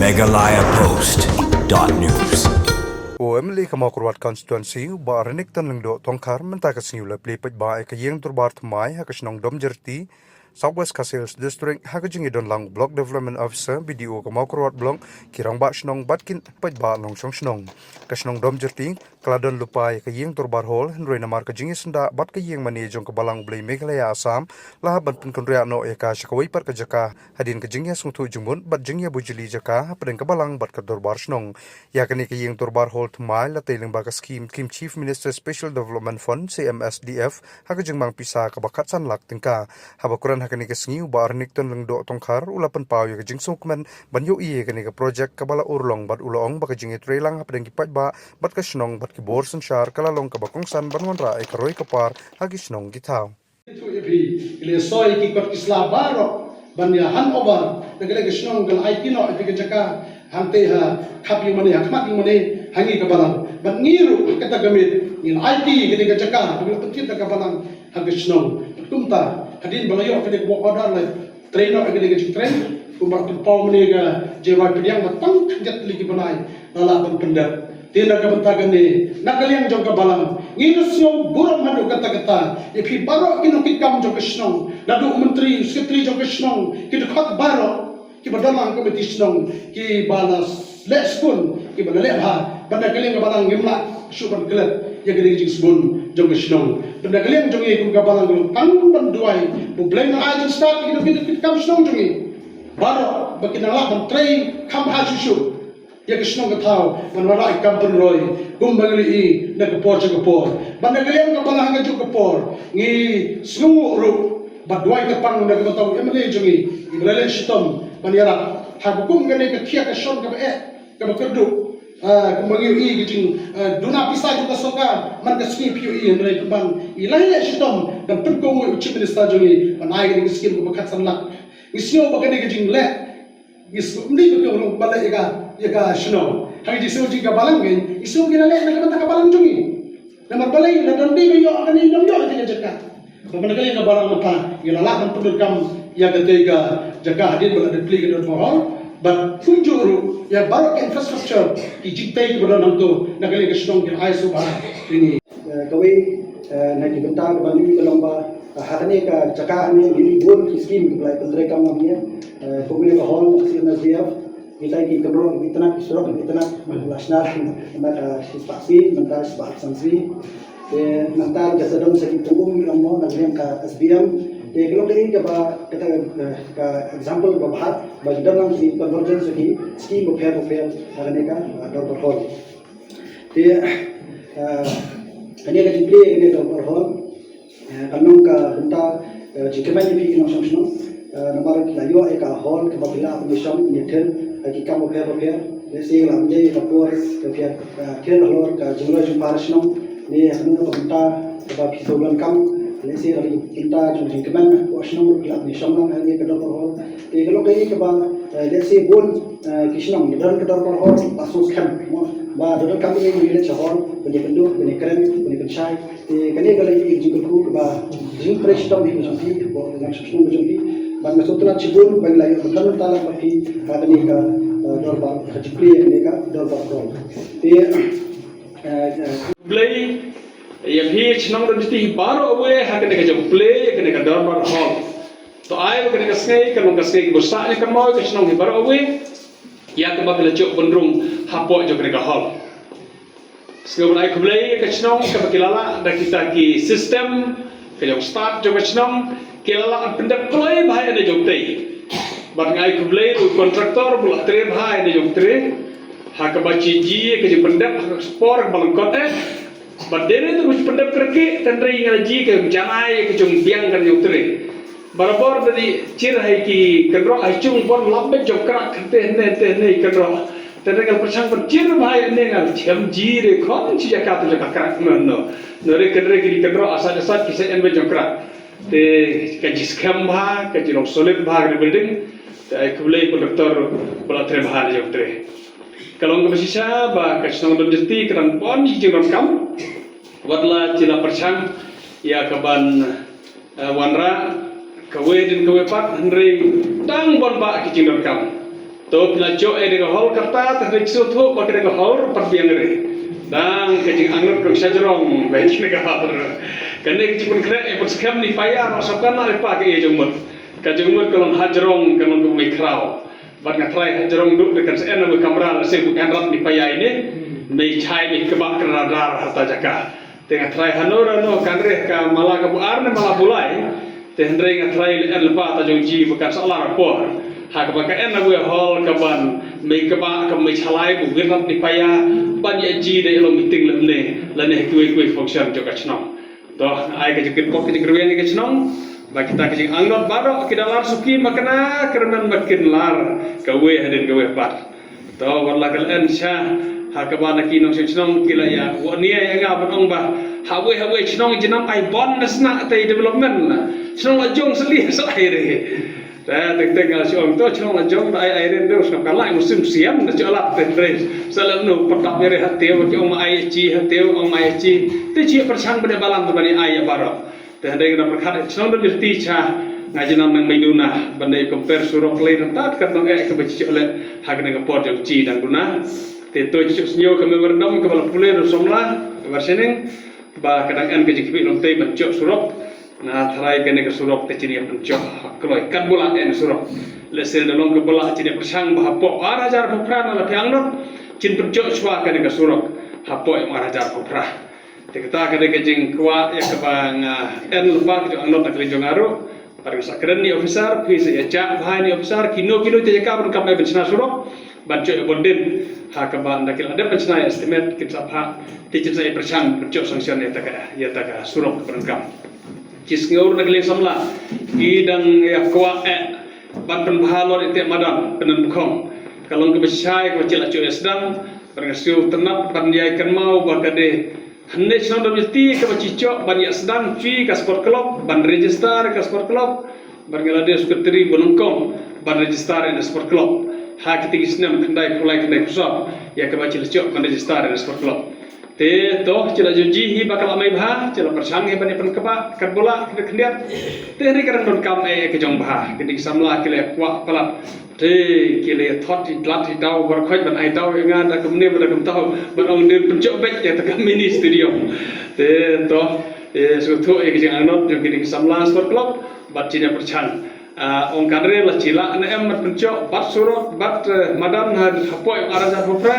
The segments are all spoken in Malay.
megalayapost.news. Emily Kamakurwat constituency ba renik tan lengdo tongkar mentak sinyu le pli pet ba ke yeng turbar thmai ha kasnong dom jerti Southwest Kasils District Hakajing Idon Lang Block Development Officer BDO Kamakurwat Blong kirang ba snong batkin pet ba long song snong kasnong dom jerti Kladon lupai ke yeng turbar hol henroi namar ke jingi senda bat ke yeng mani jong ke balang blai Meghalaya Assam lah ban pen konria no eka shakawai par ke jaka hadin ke jingi sungtu jumun bat jingi bujili jaka padeng ke balang bat ke turbar snong ya kini ke yeng turbar hol thmai la tailing ba ke scheme Kim Chief Minister Special Development Fund CMSDF hakajing mang pisa ke bakat san lak tingka habakuran hakani ke sngiu ba arnik ton lengdo tongkar ulapan pau ya ke jing sukmen ban yo iye kini ke project ke bala urlong bat ulong ba ke jingi trelang padeng ki pat ba bat ke snong bat ki bor sanshar kalalong kabakong san banwan ra ay karoy kapar hagis nong gitaw. Itu ibi ile soy ki kot isla baro banya han over nagale gisnong gal IT no ibi jaka hante ha khapi mane hakmat mane hangi kabalang ban ngiru kata gamit in IT gede jaka bil petit ka balang hagisnong tumta hadin balayo kede ko order le trainer gede train kumbar pau mane ga jewa pidiang batang jat ligi banai lala ban pendap tindak kebentagan ni nakaliang jong kabalang nginus yung burang hadu kata-kata ipi baro kinukikam jong kesnong nadu menteri sekretari jong kesnong kidukot baro kibadalang komiti snong ki balas lespun ki badalek ha banda kaliang kabalang ngimlak syuban kelet ya gede jing sebun jong kesnong banda kaliang jong ikum kabalang kang banduai bublay na ajeng start kidukikam snong jong baro bakinalak menteri kam hasusuk ya kesnong katau manwala ikampun roy gumbali na kapor sa kapor banagalian ka pala hanggang sa kapor ngi sungu ru badway ka pang na katau emre jungi ibrale shitom maniara habukum gane ka kia ka shon ka ka bakerdu kumangi gijing duna pisa juga soka man ka skip yu emre kubang ilahi shitom dan pengko chief minister jungi manai ni skin ko bakat sanlak isyo bagane gijing le is ni ko ko balai ka shno hai diso ji ka balang ngai isu kina le na ka balang jungi na marbalai na dondi yo akan ni dom yo ka jaka bamana kali ka balang mata ila la kan pudur kam ya ka tega jaka hadin bala depli ka for all but funjuru ya barak infrastructure ki jitai ko nang to na kali ka shno ki ai so ba ini kawai na ki benta ka bani ka lomba hadane ka jaka ne ni bol ki scheme ka pandre kam namnya pemilih ka hall CMSDF kita ingin kebrol kita nasional maka spasi mental sebab sanksi mental jasa dong segi tunggung ilmu negeri ka SBM kalau ini kita example bahat bagi dalam si convergence segi scheme bukher hari ka doktor hall ini lagi play ini doktor hall kanong ka benta jika mana pi inong nomor layo eka hall kebabila application nyetel lagi kamu per lesi lamje rapor ke ken lor ka jumlah jumparasno ni hanu pemta ba pitolan kam lesi lagi kita jumlah keman wasno klap ni shomang hari ke dor hol e kalau kai ke ba lesi bon kisnong dan ke dor hol pasus kam ba dor kam ni ni le chhor bani pendu bani keren bani penshai e kani galai ek jingul ku ba jing prestom ni jumpi bo lang shno jumpi ban mesutna chibun ban lai dan tala paki adani ka dorba hajpli ne ka dorba ko te play ya bhi chnang ro disti baro awe hakane ka jam play kane ka dorba hall to ai kane ka snei kan ka snei bosa ne kan mo ka chnang hi baro awe ya ka ba bela chok bundrung hapo jo kane ka hall sego ai play ka chnang ka bakilala da kita ki system ka jam start jo ka chnang kelala pendap play bhai ane jom tei bat ngai kublai ru kontraktor bula tre bhai ane jom tre hak bachi ji ke je pendap hak spor balang kot bat dere tu pendap kerke tandrai ngai ji ke jangai ke jom biang kan jom tre barabar dari cir hai ki kendro ai chung bon lambe jom krak te ne kendro tandrai kal persang bercir bhai ane ngal jam ji re khon chi jakat tu krak no nore kendro asa kise enbe jom krak te kaji skam bha kaji nok solid bha ke building te ai kublai kontraktor bola tre bha ne jom tre kalong ke sisa ba kasnong dom jesti kan pon ji jom kam wadla cila persang ya kaban wanra kawe din kawe pat henry tang bon ba ki jom kam to pila jo e de hol karta ta riksu thu ba ke hol par biang re dang ke jing angut ko sajrong ba ni ka har kane ke pun kre e pun skam ni paya ro sakan na pa ke e jumut ka jumut ko hajrong ka ko mai krau bat nga try hajrong du de kan se en kamera se bu kan rat ni paya ini mai chai ni ke ba kra dar harta jaka tengah try hanora no kan re ka mala ka bu arne mala bulai te hendrei nga try en lepa ta jong ji bukan salah rapor ha ka ba ka en na hol ka ban mai ka ba ka mai chalai bu rat ni paya ban ye ji de lo meeting le ne la ne kui function jo ka chno to ai ka jikit pok ke jikruyen ke chno ba kita ke jing angot baro kita lar suki makna kerman makin lar ka we hadin ka we pat to wala kal en sha ha ka ba na ki nong chno kila ya wo ni ya nga ba ong ba ha we chno jinam ai bon nasna tai development na chno la jong seli sa ai re ta tek ngal si ong to chno la jong ai ren do sa kala musim siam na chola ten re salam no patap mere hateu ki ong ai chi hateu ong ai chi te chi persang bade balam to bani ai baro te handai na prakhat chno do ti cha ngajinam nang maiduna bande compare surok le tat ka tong e ka bachi ole hagne ka pot jong chi dan guna te to chi snyo ka me berdom ka bala pule ro somla versening ba kadang en ke jikbi long te ban chok surok na tharai kene ka surok te chini pan chok kloi kan bola en surok le sel de long ka bola chini persang ba hapo arajar phra na la pyang no chin pan chok chwa kene ka surok hapo e arajar phra te kata kene ke jing kwa ya ka bang en lupa ke angnot na jong aro para sakren ni officer phi se cha bhai ni officer kino te ka ban kam ben chna surok ban chok bondin ha ka ban da kila ada penchna estimate kita pha teacher saya persang bercok sanction ya taka surok ban kam kis ngor na kling samla idang ya kwa ban pen bhalor ite madan penen bukhong kalong ke besai ko cila chok esdam ban ngasiu tenap ban yai kan mau ba kade hande chno do mesti ke bacicok ban ya sedang fi ka sport club ban register ka sport club ban ngalade sekretari bonongkong ban register in sport club ha kiting isnam kandai kusap ya ke bacil cok ban register in sport club te to cila joji hi bakal amai bha cila persang he ban pen keba kan bola kita kendiat te ri kan don kam ke jong bha kiting samla kile kwa palap te kile thot ti lat ti dau bar khoi ban ai dau ngan da kum ne ban kum tau ban ong ne pencok bek ya ta mini studio te to so to ke jang anot jo kiting samla sport club bat cina persang ong kadre la cila na em mat pencok bat surot bat madam ha hapoi araja hofra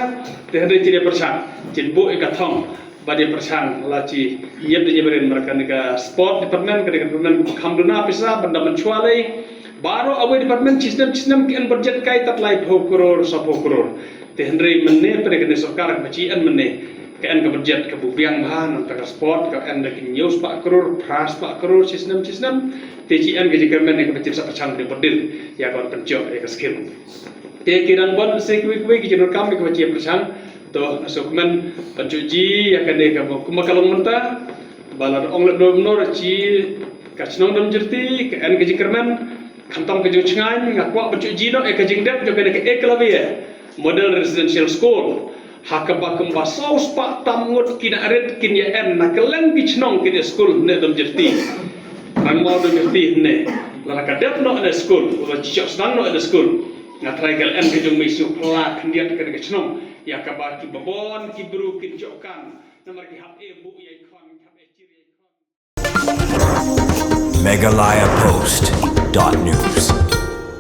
te hande cina persang cin bu ka thong bade persang la ci yeb de nyeberen mereka ka sport department ka department khamduna pisa banda mencualai baru awe department sistem ki an budget kai tat lai 10 crore 10 crore te hande menne pre ka sarkar ka ci an menne ka an ka budget ka bubiang bahan antara sport ka an ki news 4 crore pras 4 crore sistem te ci an ka jikermen ka budget sa persang de bordil ya ka pencok ka skill te kiran bon se kwi ki jenor kam ka ci persang to asukman pancuji akan deka kuma kalong menta balar ong le domnor ci kachnong dom jerti ke en ke jikerman kantong ke juchngan ngakwa pancuji no e ke jingdep jo ke eklavie model residential school hakaba kemba saus pak tamngot kina aret kin ya en na keleng bichnong ke school ne dom jerti rang mau dom jerti ne la kadep no ne school ulo ciok sedang no ne school ngatrai kel en ke jong misu plak ndiat ke chnong ya kabar ki babon ki bru ki jokan namar ki hap e bu yai khon hap e chir yai khon Meghalaya Post.news